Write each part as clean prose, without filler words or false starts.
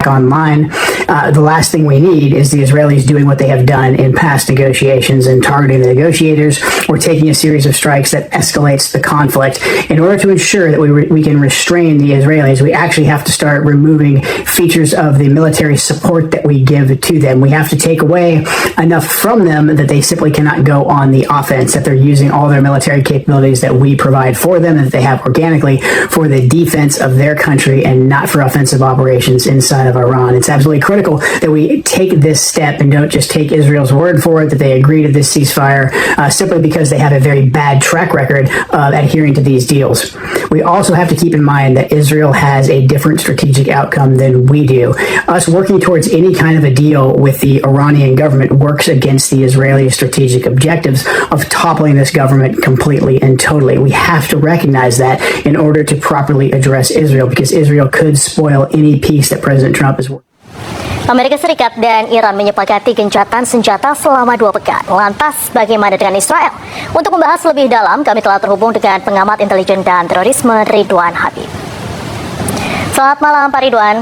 online, the last thing we need is the Israelis doing what they have done in past negotiations and targeting the negotiators or taking a series of strikes that escalates the conflict. In order to ensure that we can restrain the Israelis, we actually have to start removing features of the military support that we give to them. We have to take away enough from them that they simply cannot go on the offense, that they're using all their military capabilities that we provide for them, that they have organically for the defense of their country and not for offensive operations inside of Iran. It's absolutely critical that we take this step and don't just take Israel's word for it, that they agree to this ceasefire simply because they have a very bad track record of adhering to these deals. We also have to keep in mind that Israel has a different strategic outcome than we do. Us working towards any kind of a deal with the Iranian government works against the Israeli strategic objectives of toppling this government completely and totally. We have to recognize that in order to properly address Israel, because Israel could spoil any peace that President Trump is working. Amerika Serikat dan Iran menyepakati gencatan senjata selama 2 pekan. Lantas bagaimana dengan Israel? Untuk membahas lebih dalam, kami telah terhubung dengan pengamat intelijen dan terorisme Ridwan Habib. Selamat malam Pak Ridwan.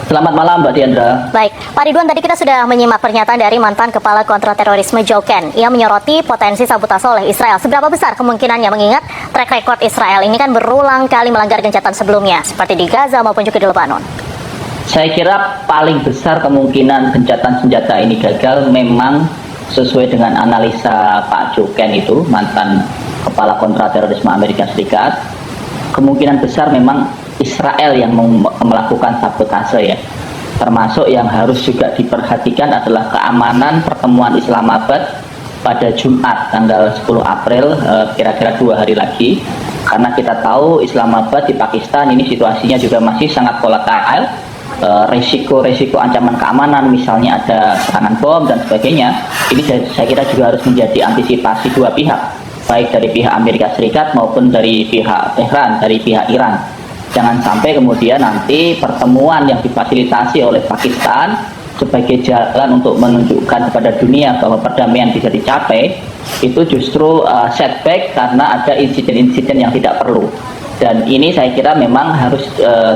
Selamat malam Mbak Diandra. Baik, Pak Ridwan, tadi kita sudah menyimak pernyataan dari mantan Kepala Kontraterorisme Joe Kent. Ia menyoroti potensi sabotase oleh Israel. Seberapa besar kemungkinannya, mengingat track record Israel ini kan berulang kali melanggar gencatan sebelumnya, seperti di Gaza maupun juga di Lebanon? Saya kira paling besar kemungkinan gencatan senjata ini gagal memang sesuai dengan analisa Pak Joe Kent itu, mantan Kepala Kontraterorisme Amerika Serikat. Kemungkinan besar memang Israel yang melakukan sabotase ya. Termasuk yang harus juga diperhatikan adalah keamanan pertemuan Islamabad pada Jumat tanggal 10 April, kira-kira 2 hari lagi. Karena kita tahu Islamabad di Pakistan ini situasinya juga masih sangat volatile. Resiko ancaman keamanan, misalnya ada serangan bom dan sebagainya, ini saya kira juga harus menjadi antisipasi dua pihak, baik dari pihak Amerika Serikat maupun dari pihak Tehran, dari pihak Iran. Jangan sampai kemudian nanti pertemuan yang difasilitasi oleh Pakistan sebagai jalan untuk menunjukkan kepada dunia bahwa perdamaian bisa dicapai, itu justru setback karena ada insiden-insiden yang tidak perlu. Dan ini saya kira memang harus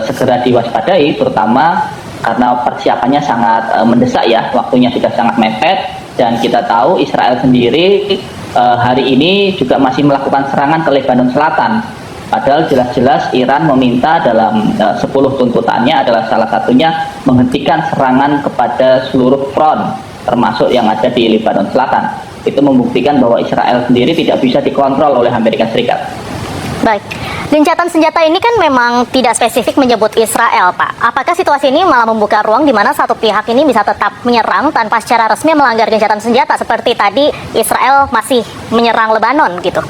segera diwaspadai, terutama karena persiapannya sangat mendesak ya, waktunya sudah sangat mepet, dan kita tahu Israel sendiri hari ini juga masih melakukan serangan ke Lebanon Selatan. Padahal jelas-jelas Iran meminta dalam 10 tuntutannya adalah salah satunya menghentikan serangan kepada seluruh front, termasuk yang ada di Lebanon Selatan. Itu membuktikan bahwa Israel sendiri tidak bisa dikontrol oleh Amerika Serikat. Baik, gencatan senjata ini kan memang tidak spesifik menyebut Israel, Pak. Apakah situasi ini malah membuka ruang di mana satu pihak ini bisa tetap menyerang tanpa secara resmi melanggar gencatan senjata, seperti tadi Israel masih menyerang Lebanon gitu?